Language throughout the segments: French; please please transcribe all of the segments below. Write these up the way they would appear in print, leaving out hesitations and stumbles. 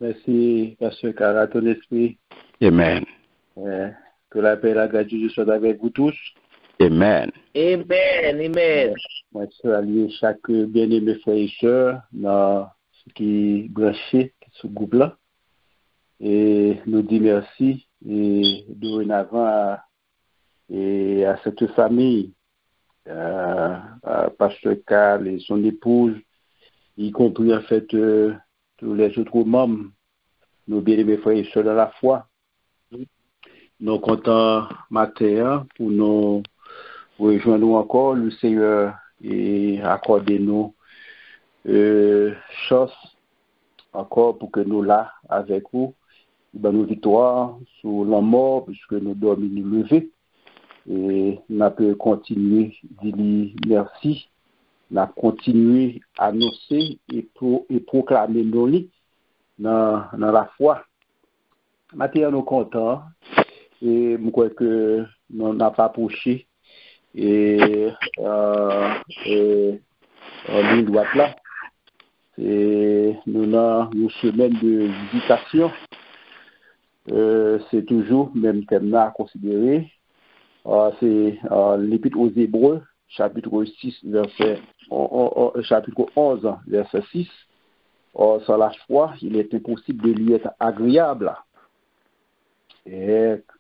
Merci, Pasteur Cara, ton esprit. Amen. Que la paix et la grâce de Dieu soient avec vous tous. Amen. Amen. Moi, je salue chaque bien-aimé frère et sœur dans ce qui branché ce groupe-là. Et nous dit merci et dorénavant à cette famille, à Pasteur Carl et son épouse, y compris en fait tous les autres membres, nos bien-aimés frères et sœurs dans la foi. Nous comptons matin pour nous rejoindre encore le Seigneur et accorder nous chance encore pour que nous là avec vous, nos victoires sur la mort, puisque nous dormons nous lever. Et nous pouvons continuer à dire merci, nous continuer à annoncer et proclamer nos lits dans la foi. Maintenant, nous comptons et je crois que nous n'avons pas approché et en ligne droite là. Nous avons une semaine de visitation. C'est toujours le même thème à considérer. C'est l'Épître aux Hébreux, chapitre 6, chapitre 11, verset 6. Sans la foi, il est impossible de lui être agréable.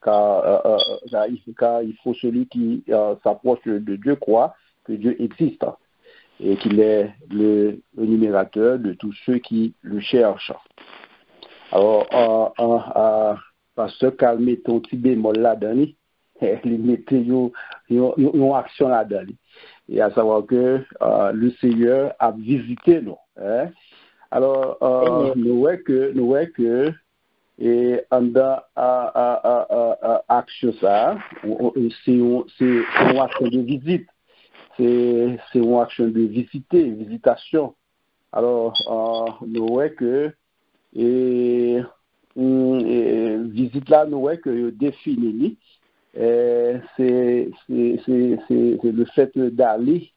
Car il faut celui qui s'approche de Dieu croire que Dieu existe et qu'il est le numérateur de tous ceux qui le cherchent. Alors, Pasteur Carl met ton petit bémol là-dedans, il mettait une action là-dedans. Et à savoir que le Seigneur a visité nous. Alors, nous voyons que et en action ça, c'est une action de visite. C'est une action de visitation. Alors, nous voyons que visite là, nous voyons que défini, c'est le fait d'aller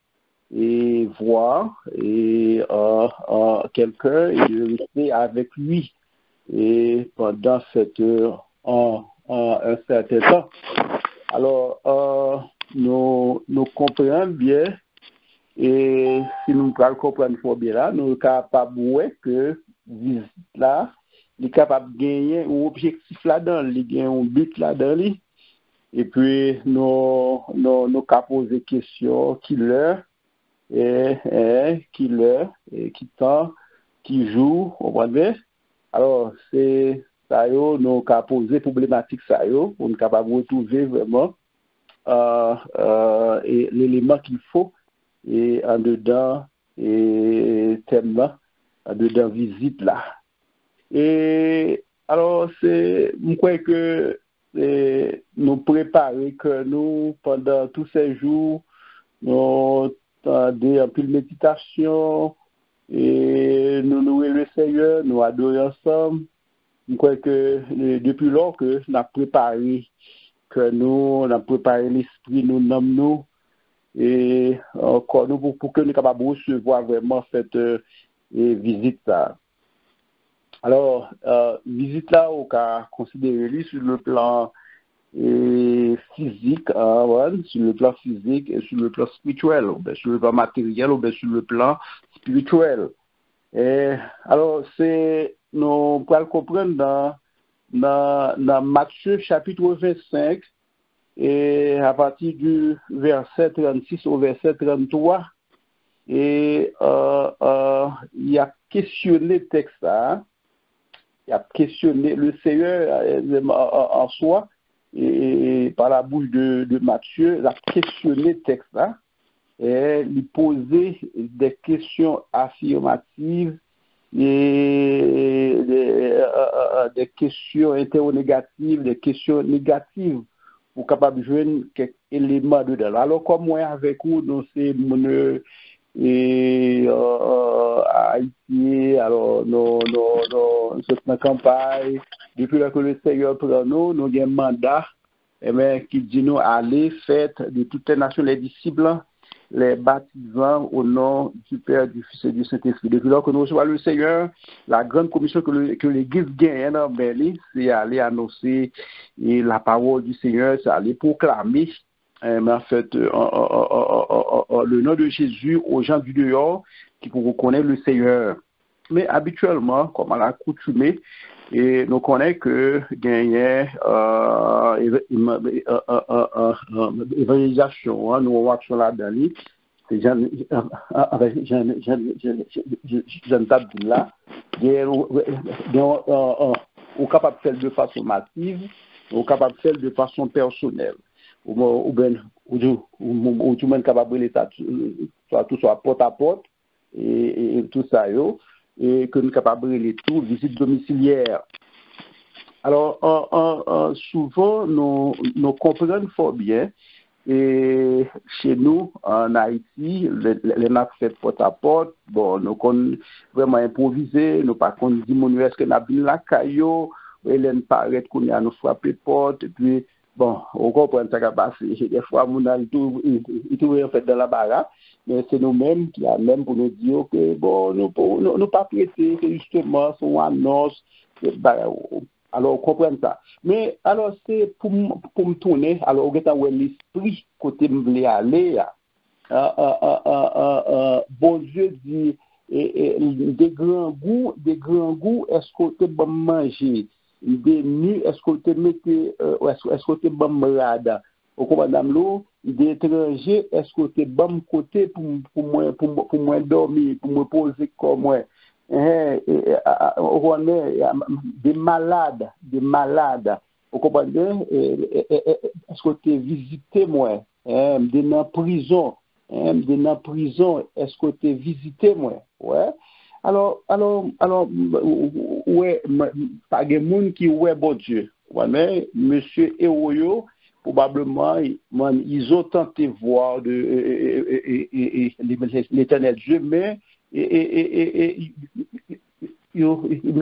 et voir et quelqu'un et de rester avec lui et pendant un certain temps. Alors, nous comprenons bien et si nous comprenons fort bien là, nous sommes capables de voir que visite là, il est capable de gagner un objectif là-dedans, il gagne un but là-dedans. Et puis, nous poser des questions qui leur, qui temps, qui joue, on va dire. Alors, c'est ça, nous avons posé problématique ça, on est capable de retrouver vraiment et l'élément qu'il faut et en dedans et thème là, en dedans visite là. Et alors, je crois que nous préparer que nous, pendant tous ces jours, nous avons un peu de méditation, et nous louons le Seigneur, nous adorons ensemble. Je crois que depuis lors que nous avons préparé, l'esprit, nous nommons nous, et encore nous pour que nous soyons capables de recevoir vraiment cette visite là. Alors, visite là, on peut considérer sur le plan physique, sur le plan physique et sur le plan spirituel, sur le plan matériel ou sur le plan spirituel. Et alors, nous pouvons le comprendre dans Matthieu chapitre 25 et à partir du verset 36 au verset 33. Et il y a questionné le texte là. Il a questionné le Seigneur en soi, et par la bouche de Matthieu, il a questionné le texte là, et lui posait des questions affirmatives et des questions interrogatives, des questions négatives, pour capable de joindre quelques éléments dedans. Alors, comme moi avec vous, nous c'est mon et à Haïti, alors nous sommes en campagne, depuis que le Seigneur prend nous avons un mandat qui dit nous aller, faites de toutes les nations les disciples, les baptisant au nom du Père, du Fils et du Saint-Esprit. Depuis lors que nous recevons le Seigneur, la grande commission que l'Église gagne dans Berlin, c'est aller annoncer la parole du Seigneur, c'est aller proclamer en fait le nom de Jésus aux gens du dehors qui pourront connaître le Seigneur. Mais habituellement, comme à l'accoutumée, et nous connaissons que gagner évangélisation, nous action là-dedans, c'est Jean là, on capable de faire de façon massive, on capable de faire de façon personnelle, ou tout monde capable de tout soit porte à porte et tout ça et que nous sommes capables de tout, visite domiciliaire. Alors, souvent, nous comprenons fort bien, et chez nous, en Haïti, les nappes faites porte à porte, bon, nous avons vraiment improvisé, nous pas qu'on dit, mon est-ce que nous avons la caillou, Hélène paraît qu'on a nous frappé porte, et puis, bon, on comprend ça qui passe. Des fois, il trouve en fait dans la baraque, mais c'est nous-mêmes qui a même pour nous dire que, bon, nous pas prêter, c'est justement son annonce, alors on comprend ça. Mais alors, c'est pour me tourner, alors on est l'esprit côté me voulait aller, bon Dieu dit, des grands goûts, est-ce qu'on te bon manger? Des nuits, est-ce qu'on te mettait, est-ce qu'on te bon malade? Au madame l'eau, des étrangers, est-ce qu'on te bon côté pour moi dormir, pour me poser comme moi? On est des malades, vous comprenez? Est-ce que tu as visité moi? Des dans prison, est-ce que tu as visité moi? Ouais. Alors, ouais, pas de monde qui ouais bon Dieu. Ouais, mais monsieur Eroyo, probablement, ils ont tenté voir l'éternel Dieu, mais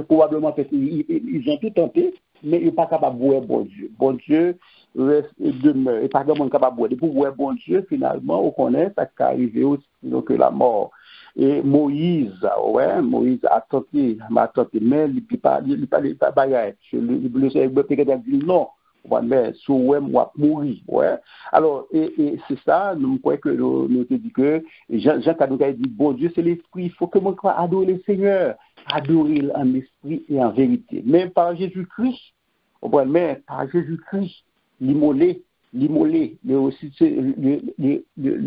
probablement ils ont tout tenté, mais ils ne sont pas capables de voir bon Dieu. Bon Dieu reste et demeure. Et pas de monde capable de voir. Pour voir bon Dieu, finalement, on connaît ça qui est arrivé aussi, donc la mort. Et Moïse a tenté, mais il ne peut pas bagaille. Le Seigneur dit non. Mais sous moi mourir, ouais. Alors et c'est ça, nous croyons que nous te dit que Jean Kadouka dit bon Dieu c'est l'esprit, il faut que moi crois adorer le Seigneur, adorer en esprit et en vérité. Même par Jésus-Christ, mais par Jésus-Christ, l'immolé, mais aussi le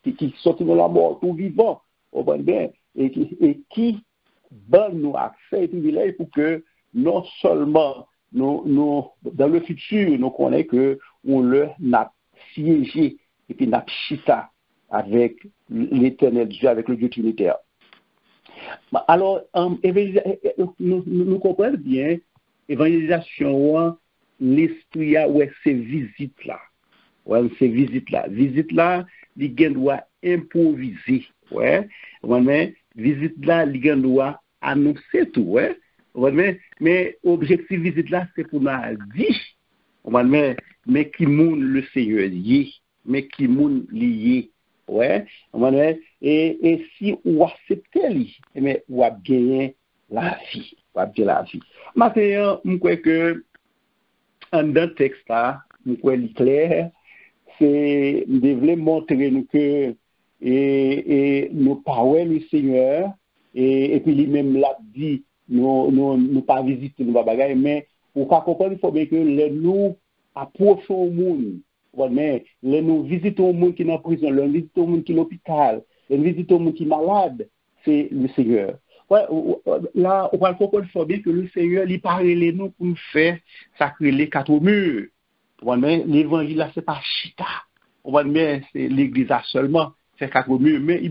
qui sortit de la mort tout vivant, et qui donne nous accès et privilège pour que non seulement nous, dans le futur, nous connaissons que on le n'a siégé et puis n'a chita avec l'éternel Dieu, avec le Dieu trinitaire. Alors, nous comprenons bien, évangélisation, l'esprit, ouais, ces visites-là. Ouais, ces visites-là. Visite-là, les gens doivent improviser. Ouais. Visite-là, les gens doivent annoncer tout. Ouais. Mais objectif visite là, c'est pour nous dire, mais qui moun le Seigneur lié, mais qui moun lié, ouais, et si on accepte lui, mais on va gagner la vie, Maintenant, je crois que dans le texte là, je crois clair, c'est de montrer nous que et nous parler le Seigneur et puis lui-même l'a dit. Nous pas visiter nous pas bagaille, mais pour pas comprendre il faut bien que les nous approchons au monde, mais les nous visitons au monde qui est en prison, les visitons au monde qui est à l'hôpital, les visitons au monde qui est malade, c'est le Seigneur. Ouais, là on va comprendre il faut bien que le Seigneur lui parle les nous pour nous faire sacrer les quatre murs. Mais l'évangile là c'est pas chita. Mais c'est l'église là seulement, c'est quatre murs, mais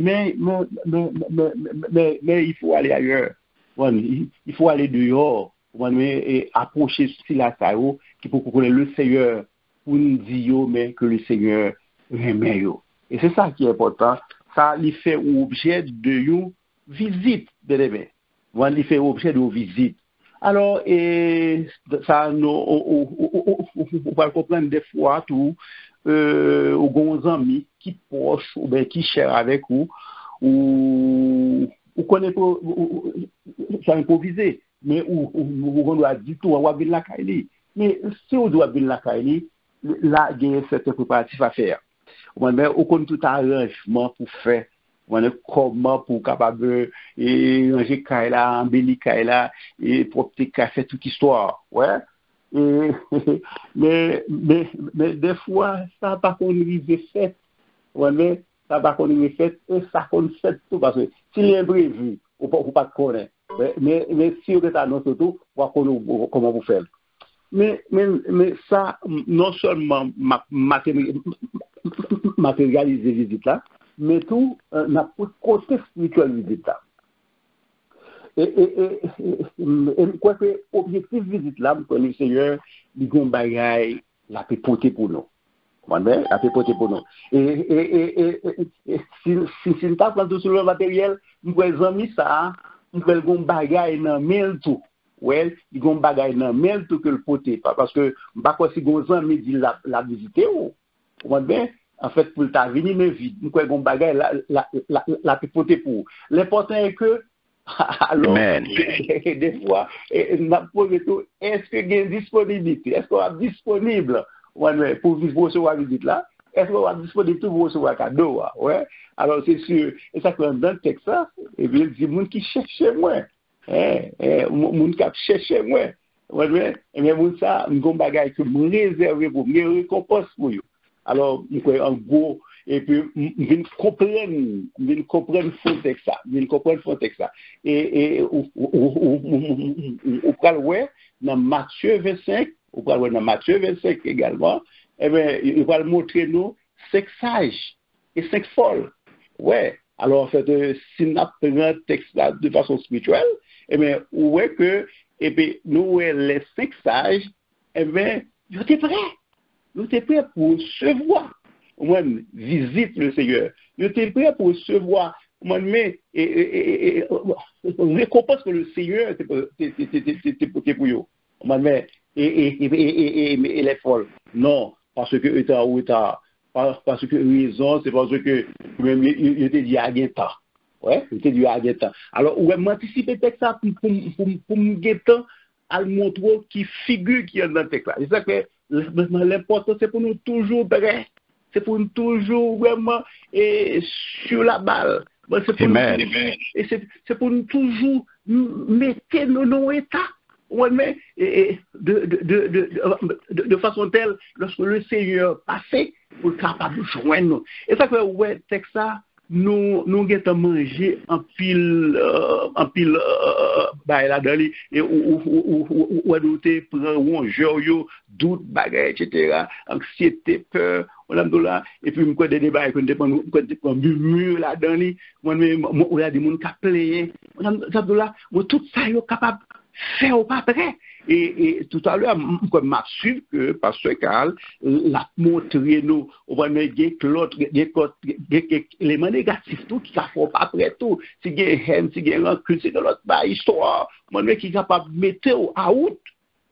il faut aller ailleurs. Il faut aller dehors et approcher la Sao qui peut connaître le Seigneur pour nous dire mais que le Seigneur remet. Et c'est ça qui est important. Ça lui fait objet de une visite de l'Évêque. Il fait objet de visite. Alors, et ça, on va comprendre des fois tout, aux bons amis qui proches ou bien qui chèrent avec vous, ou connaît pas, ça improvisé, mais on doit dire tout, on va venir la Kaili. Mais si on doit venir la Kaili, là, il y a certains préparatifs à faire. On connaît tout arrangement pour faire. On est comment pour capable et ranger Kaila, embellir Kaila et pour faire toute histoire, ouais. Et, mais des fois ça pas qu'on arrive fait, ouais, ça pas qu'on arrive fait et ça qu'on fait tout parce que s'il est imprévu, on pas connaître. Mais si on est annoncé tout, on va comment vous faire. Mais ça non seulement matérialiser visite là, mais tout n'a pas côté spirituel visite là. Et quoi que objectif visite là, pour le Seigneur, il y a un bagage la peut porter pour nous. La peut porter pour nous. Et si nous parlons tout sur le matériel, nous pouvons amis ça, nous pouvons un bagage dans mail tout. Ouais, il y a un bagage dans mail tout que le porter parce que pas quoi si nos amis dit la visiter ou en fait pour ta venir mais vide. Nous pouvons un bagage la peut porter pour. L'important est que alors, des fois, est-ce que il y a une disponibilité? Est-ce qu'on est disponible pour recevoir la visite là? Est-ce qu'on est disponible pour recevoir un cadeau? Ouais. Alors, c'est sûr. Et ça, quand dans le texte, et bien, il dit, moun qui cherche moi. Moun qui cherche moi. Ouais. Et bien, moun ça, un bagage que je réserve pour me récompense pour vous. Alors, en gros, et puis vinn comprendre fond texte ça et on parle ouais dans Matthieu 25 on parle ouais dans Matthieu 25 également et ben il va montrer nous 5 sages et 5 folles ouais alors en fait si on apprend texte là de façon spirituelle et ben ouais que et puis nous les 5 sages et ben ils étaient prêts pour recevoir visite le Seigneur. Je suis prêt pour recevoir mais récompense que le Seigneur c'est pour eux. Mais et les folles. Non, parce que parce que raison, c'est parce que même il était dit à temps. Ouais, il était dit à temps. Alors, on va m'anticiper ça pour me guetter à montrer qui figure qui est dans le texte là. C'est ça que l'important c'est pour nous toujours prêts. C'est pour nous toujours vraiment sur la balle. C'est pour et c'est pour nous toujours mettre nos états. De façon telle, lorsque le Seigneur passait, pour capable de joindre nous. Et ça que ouais, texte ça, nous avons mangé en pile là-dedans, et où nous prenons un jeu, doute, bagarre, etc., anxiété, peur, et puis nous des débats, nous murmure là-dedans, on a des gens qui plaignent, tout ça, est capable de faire au pas près. Et tout à l'heure, je m'assure que Pasteur Carl l'a montré nous, on va mettre des éléments négatifs, tout qui ne font pas après tout. Si il y a haine, si il y a rancune, si il y a l'autre histoire, moi, qui est capable de mettre à out,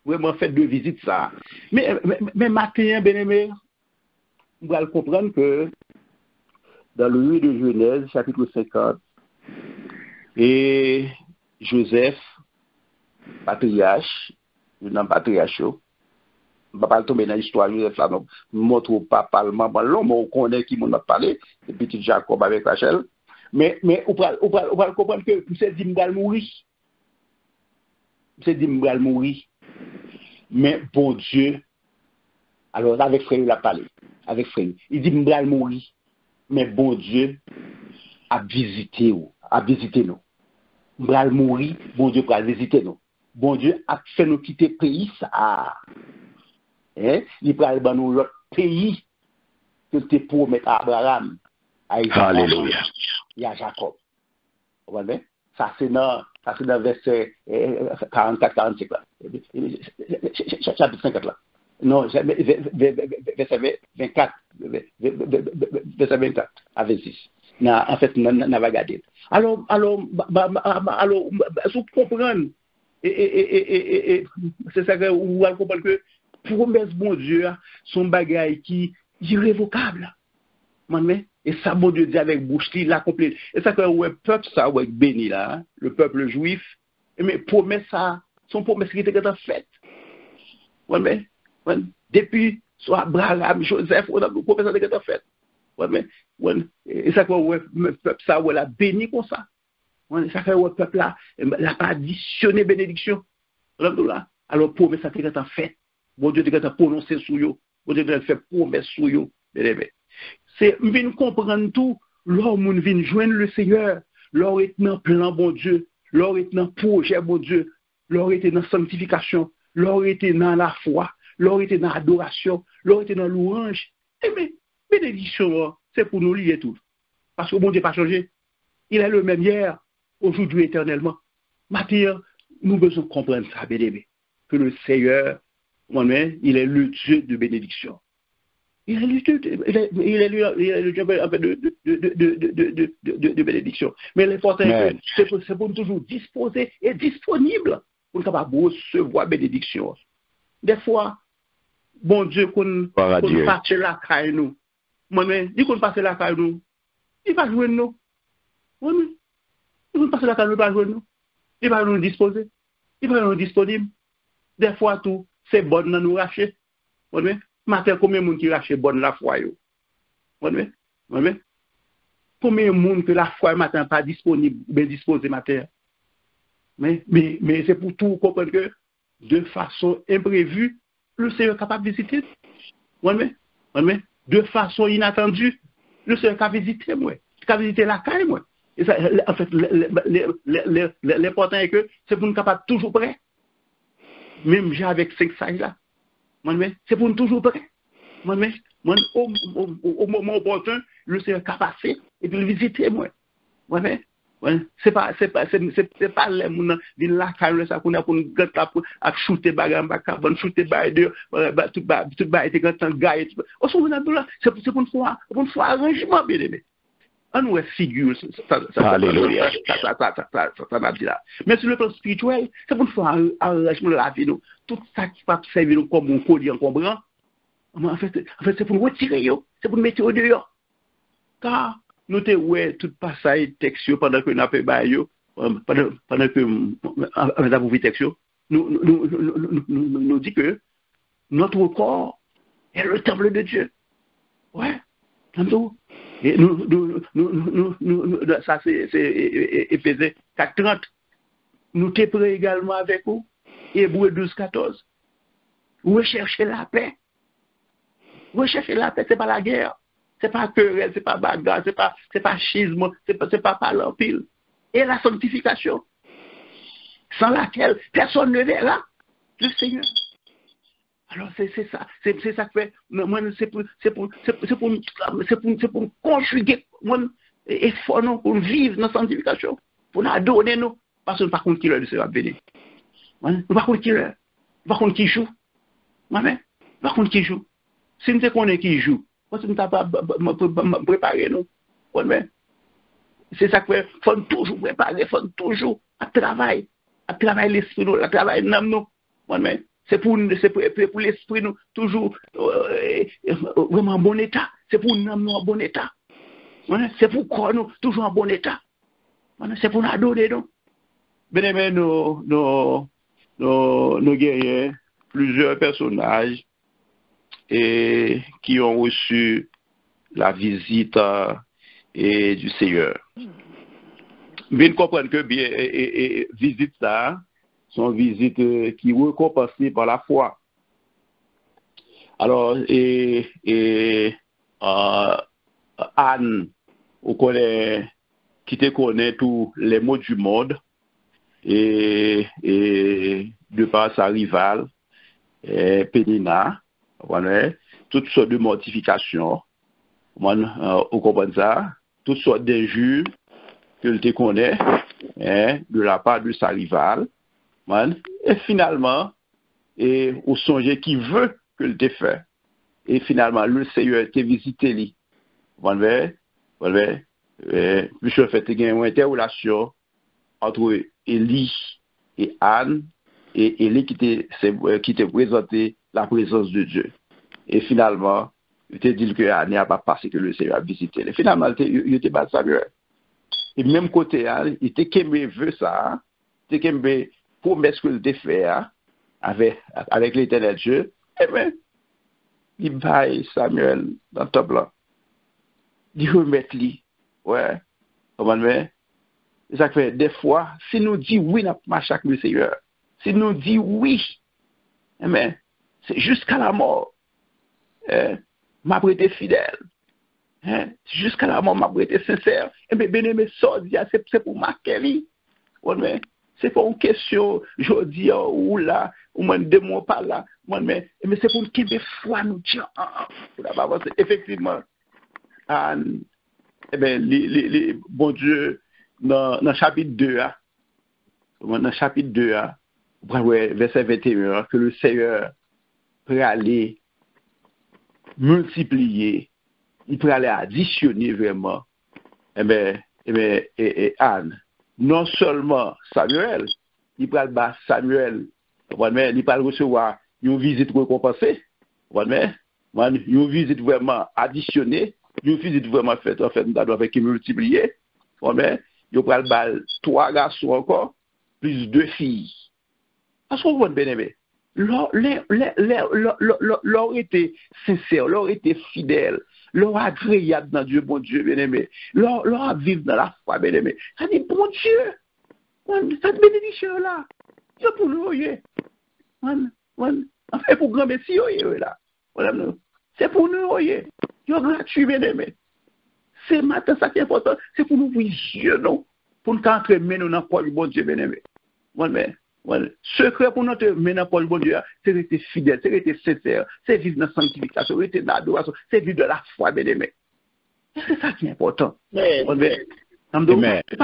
vraiment faire de visite ça. Mais matin, bien aimé, on va comprendre que dans le livre de Genèse, chapitre 50, et Joseph, patriarche, dans patriarche, on ne va pas tomber dans l'histoire Joseph là, non, montre pas parlement, l'homme, on connaît qui m'en a parlé, le petit Jacob avec Rachel, mais on va comprendre que c'est dit m'gal mourir. C'est dit m'gal mourir. Mais bon Dieu, alors avec frère il a parlé, avec frère, il dit m'gal mourir, mais bon Dieu a visité nous. M'gal mourir, bon Dieu a visité nous. Bon Dieu a fait nous quitter le pays, ça. Il va dans nous l'autre pays que tu promet à Abraham, à Isaac, Alléluia. Et à Jacob. Vous voyez? Ça, c'est dans verset 44-45 là. Chapitre 50 là. Non, verset 24. Verset 24 à 26. En fait, on va regarder. Alors, si vous comprenez, Et c'est ça que vous allez comprendre que promesse bon Dieu, son bagage qui est irrévocable. Et ça, bon Dieu dit avec bouche, il l'accomplit. Et ça que le peuple, ça, ouais, béni là, le peuple juif, mais promesse ça, son promesse qui était faite. Depuis, soit Abraham, Joseph, promesse qui était faite. Et ça que le peuple, ça, ouais, la béni comme ça. Ça fait le peuple là, n'a pas additionné bénédiction. Alors, promesse ça qui était faite. Bon Dieu, qui était prononcé sur eux. Bon Dieu, qui a fait promesse sur eux. C'est venir comprendre tout, l'homme vient joindre le Seigneur, l'or est dans plan bon Dieu, l'or est dans projet bon Dieu, l'or est dans sanctification, l'or est dans la foi, l'or est dans l'adoration, l'or est dans la louange. Et mais, bénédiction, c'est pour nous lier tout. Parce que bon Dieu n'a pas changé. Il est le même hier, aujourd'hui, éternellement. Maintenant, nous devons comprendre ça, bien-aimé, que le Seigneur, il est le Dieu de bénédiction. Il est le Dieu de bénédiction. Mais l'important est que c'est pour nous toujours disposer et disponible pour nous recevoir bénédiction. Des fois, bon Dieu, qu'on passe la caille nous. Dit qu'on passe la caille nous, il va jouer nous. Il va passer la caille nous, il va jouer nous. Il va nous disposer. Il va nous disponible. Des fois, tout, c'est bon dans nous racher. Matin, combien de monde qui rachète bonne la foi? Combien de monde que la foi matin pas disponible, bien disposé matin? Mais c'est pour tout comprendre que de façon imprévue, le Seigneur est capable de visiter. De façon inattendue, le Seigneur est capable de visiter moi. Capable de visiter la caille moi. Et ça, en fait, l'important est que c'est pour nous capable toujours prêt. Même j'ai avec 5 sages là. C'est pour nous toujours prêt. Au moment opportun, le Seigneur est passé et puis le visiter moi. C'est pas les gens qui la carrière ça pour nous gâter pour shooter bagam pour shooter bagay tout bagay était quand gagne. Au son là c'est pour nous faire arrangement bien aimé. On nous figure ça alléluia ça m'a dit là. Mais sur le plan spirituel, c'est pour nous faire arrangement la vie nous. Tout ça qui va servir comme un collier comprend. En fait c'est pour nous retirer yo, c'est pour nous mettre au dehors. Car nous te ouais tout passage texte pendant que nous avons bail pendant que avec la pauvre texte nous dit que notre corps est le temple de Dieu. Ouais. Et ça c'est Éphésiens 4:30. Nous te prêts également avec vous. Hébreux 12:14. Recherchez la paix. Recherchez la paix, c'est pas la guerre. C'est pas querelle, c'est pas bagarre, c'est pas schisme, c'est pas parler en pile. Et la sanctification, sans laquelle personne ne verra le Seigneur. Alors c'est ça que fait. C'est pour conjuguer et pour vivre dans la sanctification, pour nous adonner nous, parce que nous ne pouvons pas qui le Seigneur béni. Nous ne pouvons pas qui le, nous ne pouvons pas qui joue. Nous ne pouvons pas qui joue. Si nous connaissons qui joue. Parce que nous n'avons pas préparé nous. C'est ça que faut toujours préparer, faut toujours à travailler l'esprit nous, à travailler l'âme nous. C'est pour l'esprit nous toujours vraiment en bon état. C'est pour l'âme nous en bon état. C'est pour corps nous toujours en bon état. C'est pour nous adonner nous. Bien aimé, nous guerriers, plusieurs personnages et qui ont reçu la visite du Seigneur. Bien comprendre que bien visite ça, sont visites qui récompensées par la foi. Alors Anne, qui te connaît tous les mots du monde et de par sa rivale Pénina. Voilà, toutes sortes de mortifications, on comprend ça, toutes sortes d'injures que te connaît de la part de sa rivale, et finalement, au songe qui veut que le te fait, et finalement le Seigneur te visité lui, voilà, puis je fais une interrelation entre Élie et Anne et Élie qui te présenté la présence de Dieu. Et finalement, il te dit que Anne n'a pas passé que le Seigneur a visité. Et finalement, il était pas Samuel. Et même côté, il était qu'aimé veut ça, il était qu'aimé promesse que il fait avec l'Éternel Dieu. Eh bien, il baille Samuel dans le top là. Il remet lui. Ouais. Comment ça fait des fois, si nous disons oui, nous marchons avec le Seigneur. Si nous disons oui, eh bien, c'est jusqu'à la mort. M'a prêté fidèle. Jusqu'à la mort, m'a prêté sincère. Et bien aimé, c'est pour marquer lui. Ouais, c'est pas une question, je dis, ou là, ou moins deux mois par là. Mais c'est pour qu'il y ait foi, nous disons, effectivement. Eh bien, bon Dieu, dans le chapitre 2, dans le chapitre 2, verset 21, que le Seigneur peut aller multiplier, il peut aller additionner vraiment. Eh bien, Anne, non seulement Samuel, il peut aller Samuel, il peut recevoir une visite récompensée, une visite vraiment additionnée, une visite vraiment faite, en fait, nous avons fait multiplier, il peut aller 3 garçons encore, plus 2 filles. Parce qu'on voit bien aimé. Leur été sincère, leur été fidèle, leur agréable dans Dieu, bon Dieu, bien aimé. Leur vivre dans la foi, bien aimé. Ça dit, bon Dieu, cette bénédiction là, c'est pour nous, enfin, pour grand messie, là. C'est pour nous, c'est gratuit, bien aimé. C'est matin, ça qui est important, c'est pour nous ouvrir les yeux, non? Pour nous entrer, mais nous dans le bon Dieu, bien aimé. Secret pour notre maintenant pour le bon Dieu, c'est rester fidèle, c'est rester sincère, c'est vivre dans la sanctification, c'est rester dans l'adoration, c'est vivre de la foi, bien aimé. C'est ça qui est important. Amen. Amen. C'est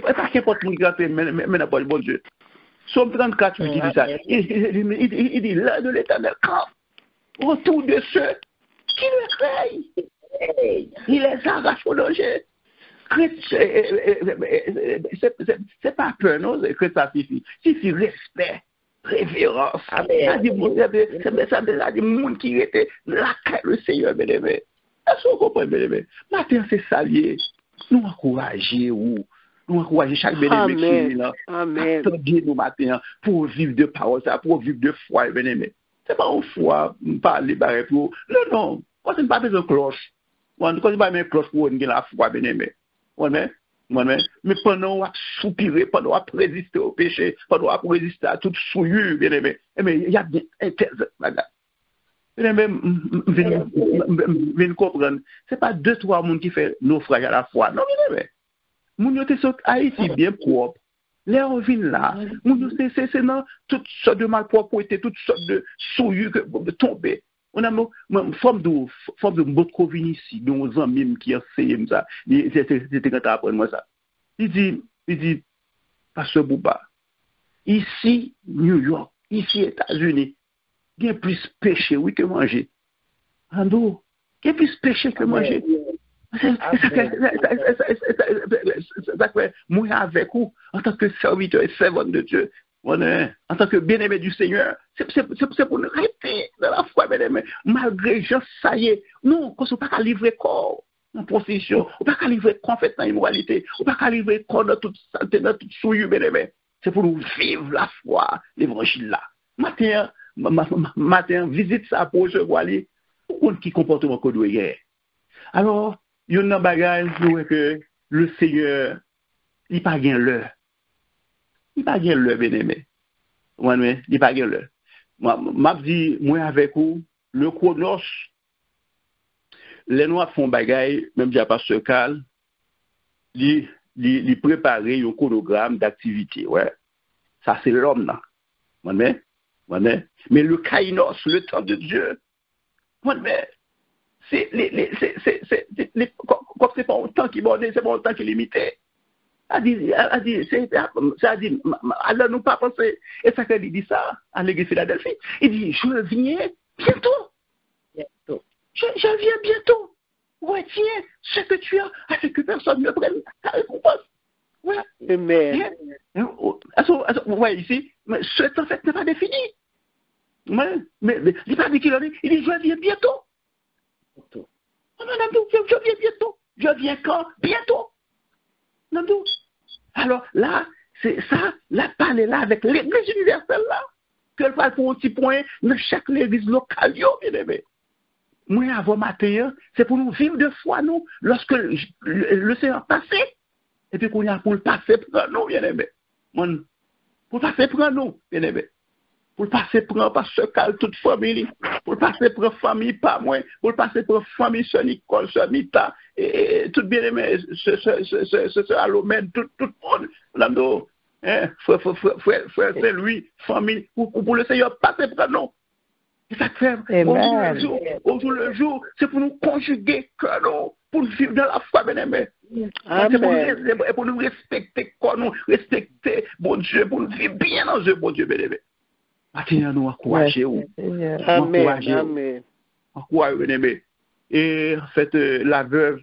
pas qu'importe mon grand maintenant pour le bon Dieu. Somme 34, il dit ça. Il dit l'heure de l'Éternel camp autour de ceux qui le craignent. Il les arrache au danger. C'est pas peur, non, que ça suffit. Suffit respect, révérence. Ça dit, monde qui était là, le Seigneur, bien aimé. Est-ce qu'on comprend, bien aimé? Maintenant, c'est salier. Nous encourager chaque bien aimé qui est là. Attendez nous matin pour vivre de parole, pour vivre de foi, bien aimé. C'est pas une foi, parler, pour. Non. Quand c'est pas besoin de cloche. Quand c'est pas une cloche pour une la foi, bien aimé. Mais pendant qu'on soupirer, pendant qu'on résister au péché, pendant qu'on résister à toute souillure, bien aimé, il y a des interdits. Bien aimé, comprendre, c'est pas 2-3 personnes qui font naufrage à la fois. Non, bien aimé. Moun yo te sot Haïti bien propre. Les on vient là, moun yo c'est dans toutes sortes de malpropreté, toutes sortes de souillure que tomber. On a une forme de beaucoup vini ici, nos amis qui enseignent ça. C'était quand tu apprends moi ça. Il dit, Pasteur Bouba, ici, New York, ici, États-Unis, il y a plus péché, oui, que manger. Ando, il y a plus péché que manger. Ça fait, moi avec vous, en tant que serviteur et servante de Dieu, en tant que bien-aimé du Seigneur, c'est pour nous rester dans la foi, bien-aimé. Malgré gens, ça y est, non, qu'on ne peut pas livrer corps en profession, on ne peut pas livrer corps en fait dans l'immoralité, on ne peut pas livrer corps dans toute santé, dans toute souillure, bien-aimé. C'est pour nous vivre la foi, l'évangile là. Matin, visite ça pour recevoir les qui comportement qu'on doit y avoir. Alors, il y a un bagage que le Seigneur, il n'a pas gagné l'heure. Il n'a pas gagné l'heure, bien aimé. Il n'a pas gagné l'heure. Moi, je dis, moi avec vous, le chronos, les noirs font bagage, même si pas ce cas, ils préparent un chronogramme d'activité. Ouais. Ça, c'est l'homme, là. Mais le kainos, le temps de Dieu, c'est pas un temps qui bordé, c'est pas un temps qui est limité. Ça dit, alors nous pas penser, et ça qu'il dit ça à l'église Philadelphie. Il dit, je viens bientôt. Je viens bientôt. Retiens ce que tu as, afin que personne ne prenne ta récompense. Ouais. Amen. Ouais, ici, mais ce temps fait n'est pas défini. Mais il n'est pas dit qu'il en est. Il dit, je viens bientôt. Non, je viens bientôt. Je viens quand? Bientôt. Non, non. Alors là, c'est ça, la parole est là avec l'église universelle là. Qu'elle parle pour un petit point dans chaque église locale, bien aimé. Moi, avant matin, c'est pour nous vivre de foi, nous, lorsque le Seigneur passé. Et puis qu'on y a pour le passer prendre nous, bien aimé. Pour le passer prendre nous, bien aimé. Pour le passer prendre pasteur Cal, toute famille. Pour le passer prendre famille, pas moi. Pour le passer prendre famille, sœur Nicole, sœur Mita, et tout bien aimé, ce Alomène, tout le monde. L'ando, frère, c'est lui, famille, pour le Seigneur passer prendre nous. Et ça fait, au jour le jour, c'est pour nous conjuguer, pour nous vivre dans la foi, bien aimé. C'est pour nous respecter, nous respecter, bon Dieu, pour nous vivre bien dans Dieu, bon Dieu, bien aimé. Maintenant, nous encourageons. Amen. Encourageons, bien aimé. Et en fait, la veuve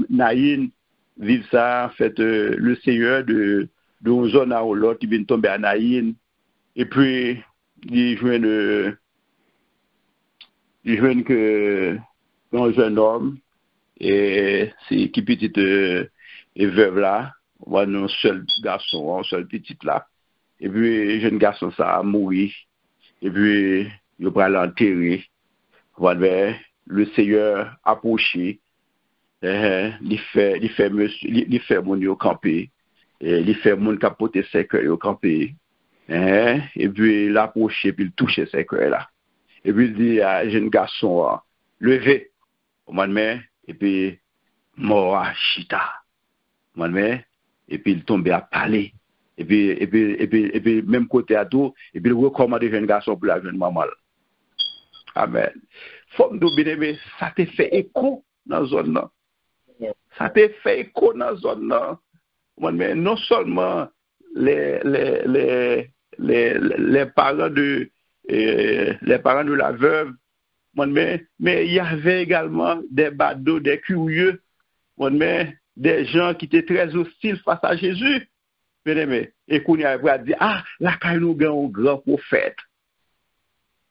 Naïn vive ça, en fait, le Seigneur de zone à l'autre, il vient tomber à Naïn. Et puis, il joue que un jeune homme, et c'est qui petite et veuve là, un seul garçon, un seul petit là. Et puis, jeune garçon, ça a mouru. Et puis, il va l'enterrer. Voilà, le Seigneur approché. Il fait mon yo camper. Il fait mon capoter ses cœurs yo camper. Et puis, l'approcher, puis il touche ses cœurs là. Et puis, il dit à jeune garçon, levez, au mois de mai, et puis, mort à chita. Au mois de mai, et puis, il tombe à parler. Et puis, même côté à tout, et puis, il recommande jeune garçon pour la jeune maman. Amen. Femme de bien-aimé, ça te fait écho dans la zone là. Ça te fait écho dans la zone là. Mais non seulement les parents de la veuve, mais il y avait également des badauds, des curieux, mais des gens qui étaient très hostiles face à Jésus. Bien-aimé, et qu'on y a dit, ah, là, quand nous avons un grand prophète,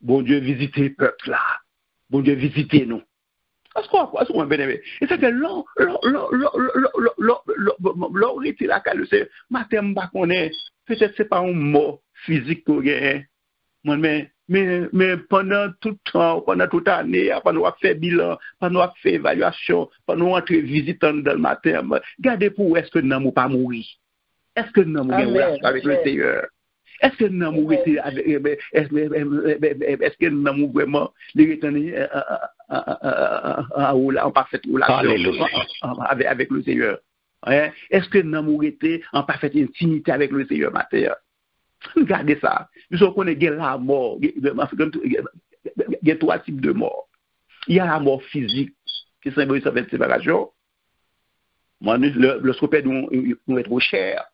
bon Dieu, visitez le peuple là. Bon Dieu, visitez-nous. Est-ce qu'on bien aimé? Et c'est que l'on était là, quand le Seigneur, matin, peut-être c'est pas un mot physique pour gagner. Mais pendant tout le temps, pendant toute l'année, pendant qu'on fait bilan, pendant qu'on fait évaluation, pendant qu'on entre visitant dans le matin, gardez pour est-ce que nous n'avons pas mourir? Est-ce que nous avons une relation avec le Seigneur? Est-ce que nous avons est-ce que nous avons vraiment les retenir en parfaite relation avec le Seigneur? Est-ce que nous avons été en parfaite intimité avec le Seigneur matin? Regardez ça. Nous connaissons la mort. Il y a trois types de mort. Il y a la mort physique qui symbolise cette séparation. Le scopède nous est trop cher.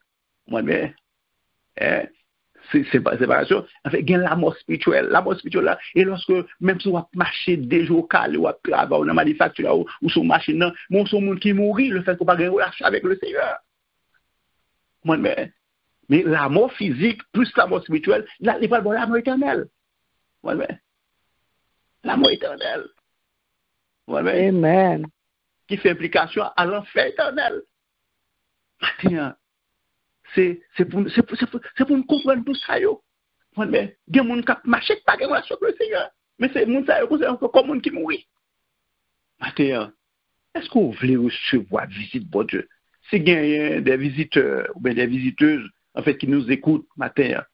C'est séparation. En fait, il y a la mort spirituelle. La mort spirituelle là, et lorsque, même si on va marcher des jours calés, ou à travailler, ou dans la manufacture, ou sur machine, non, mon son monde qui mourit, le fait qu'on n'a pas de relation avec le Seigneur. Mais la mort physique, plus la mort spirituelle, là, il parle de la mort éternelle. La mort éternelle. Amen. Qui fait implication à l'enfer éternel. Maintenant, c'est pour nous comprendre tout ça. Mais il y a des gens qui marchent pas de relation avec le Seigneur. Mais c'est des gens qui sont comme des gens qui mourent. Maintenant, est-ce qu'on veut recevoir visite, bon Dieu? Si il y a des visiteurs ou bien des visiteuses en fait, qui nous écoutent matin,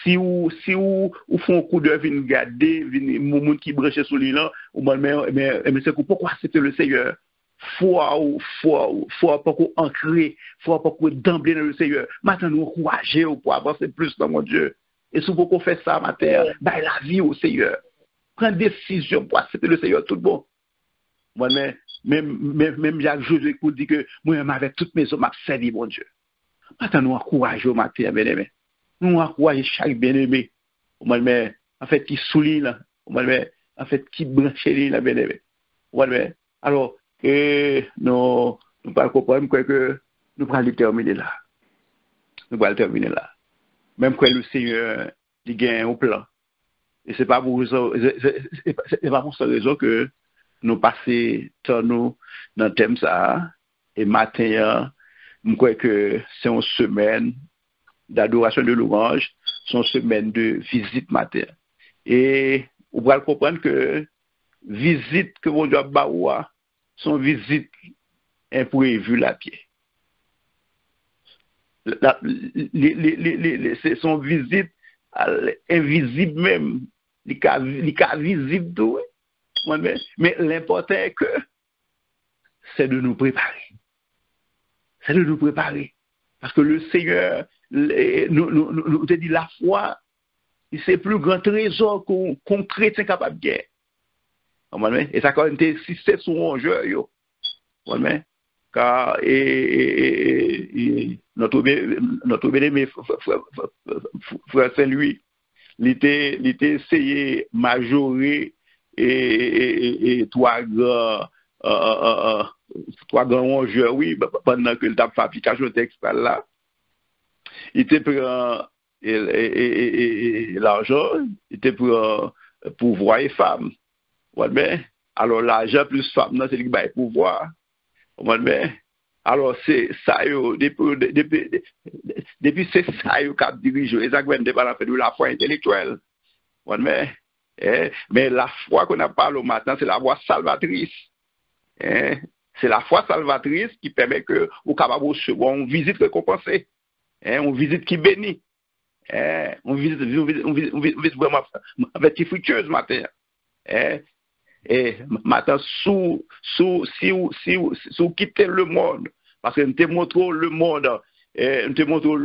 si vous font un coup d'œuvre, vous regardez, les gens qui branchent sur lui là, mais c'est pourquoi accepter le Seigneur? Faut pas qu'on ancrer, faut pas qu'on d'emblée dans le Seigneur. Maintenant, nous encourager pour avancer plus dans mon Dieu. Et si vous faites ça matin, bah la vie au Seigneur. Prendre décision pour accepter le Seigneur tout bon. Moi, même Jacques Josué dit que moi-même avec toutes mes hommes, m'a servi mon Dieu. Maintenant, nous encourageons matin, bien-aimé. Nous encourageons chaque bien-aimé. En fait, qui souligne là. En fait, qui branche là, bien-aimé. Alors, nous pas comprendre que nous allons terminer là. Nous allons terminer là. Même quand le Seigneur il gagne au plan. Et c'est pas pour ça, c'est pas pour cette raison que nous passons temps nous dans le thème ça. Et matin, je crois que c'est une semaine d'adoration de louange, c'est une semaine de visite matin. Et vous pouvez comprendre que visite que vous doit baoua, sont visites imprévues la pied. C'est son visite invisible même, il est visible tout. Mais l'important est que c'est de nous préparer. C'est de nous préparer. Parce que le Seigneur nous dit la foi, c'est le plus grand trésor qu'on chrétien capable de gagner. Et ça quand même si c'est son enjeu, car notre bien-aimé frère Saint-Louis, il était essayé de majorer et trois grands enjeux, oui, pendant que le tape fabrication texte là, il était pris l'argent, il était pour pouvoir et femme. Alors l'argent plus femme, c'est le bail pouvoir. Alors c'est ça, depuis c'est ça qui a dirigé, exactement de la foi intellectuelle. Mais la foi qu'on a parlé au matin, c'est la foi salvatrice. C'est la foi salvatrice qui permet que vous capable de recevoir une visite récompensée, une visite qui bénit, une visite vraiment fructueuse matin. Et maintenant, si vous quittez le monde, parce que nous te montrons le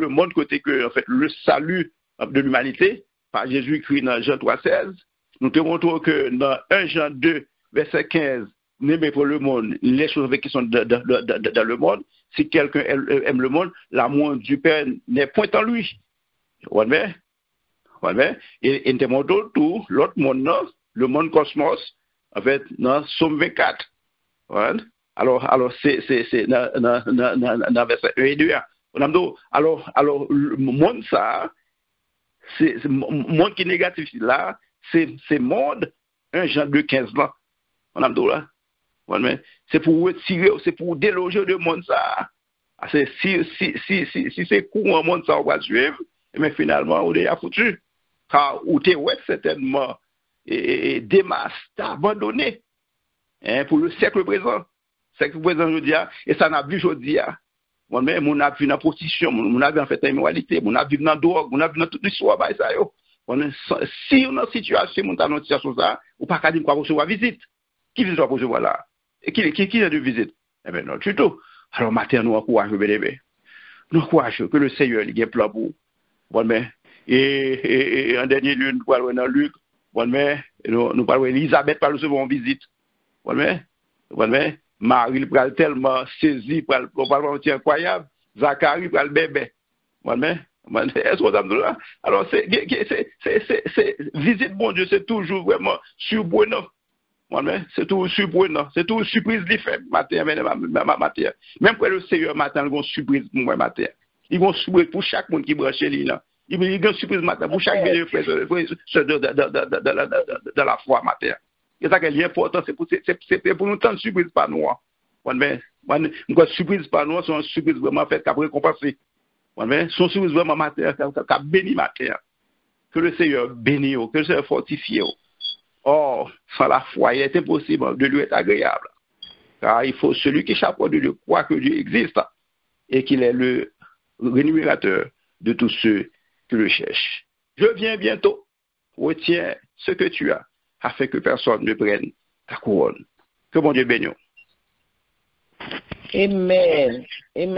monde côté que en fait le salut de l'humanité par Jésus-Christ dans Jean 3,16, nous te montrons que dans 1 Jean 2, verset 15, n'aimez pas le monde, les choses qui sont dans le monde, si quelqu'un aime le monde, l'amour du Père n'est point en lui. Et nous te montrons tout l'autre monde, le monde cosmos, en fait, dans Somme 24. Alors c'est dans verset 1 et 2. Alors, le monde, ça, c'est le monde qui est négatif là, c'est monde 1 Jean 2, 15 là. C'est pour retirer, c'est pour déloger le monde ça. Si c'est courant monde ça, on va suivre, mais finalement, on est à foutu. Car on est certainement Démas t'a abandonné pour le siècle présent. Siècle présent, je dis, et ça n'a vu, je dis, on a vu dans la prostitution, on a vu en fait immoralité, on a vu dans la drogue, on a vu dans toute l'histoire. Si on a une situation, on a une situation ça, ou pas qu'à dire qu'on va recevoir visite. Qui vient recevoir là? Et qui vient de visite? Eh bien non, du tout. Alors, matin, nous encourageons, nous encourageons que le Seigneur il y a un plan pour vous. Et en dernier lieu, nous parlons dans Luc. Nous parlons d'Elisabeth par recevoir une visite. Marie pral tellement saisi par le incroyable. Zacharie pral bébé. Est-ce qu'on a là? Alors, c'est visite bon Dieu, c'est toujours vraiment surprenant. C'est toujours surprenant. C'est toujours surprise de fait. Même quand le Seigneur matin, il y a une surprise pour moi matin. Il y a une surprise pour chaque monde qui branche là. Il y a une surprise matin pour chaque frère de la foi matin. Et ça qui est important, c'est pour nous tant de surprise par nous. Une surprise par nous, c'est une surprise vraiment faite qui a récompensé. C'est une surprise vraiment matin, qui a béni matin. Que le Seigneur bénisse, que le Seigneur fortifie. Or, sans la foi, il est impossible de lui être agréable. Car il faut celui qui chapeaute de Dieu croire que Dieu existe et qu'il est le rémunérateur de tous ceux qui le cherchent. Je viens bientôt. Retiens ce que tu as afin que personne ne prenne ta couronne. Que mon Dieu bénisse. Amen. Amen.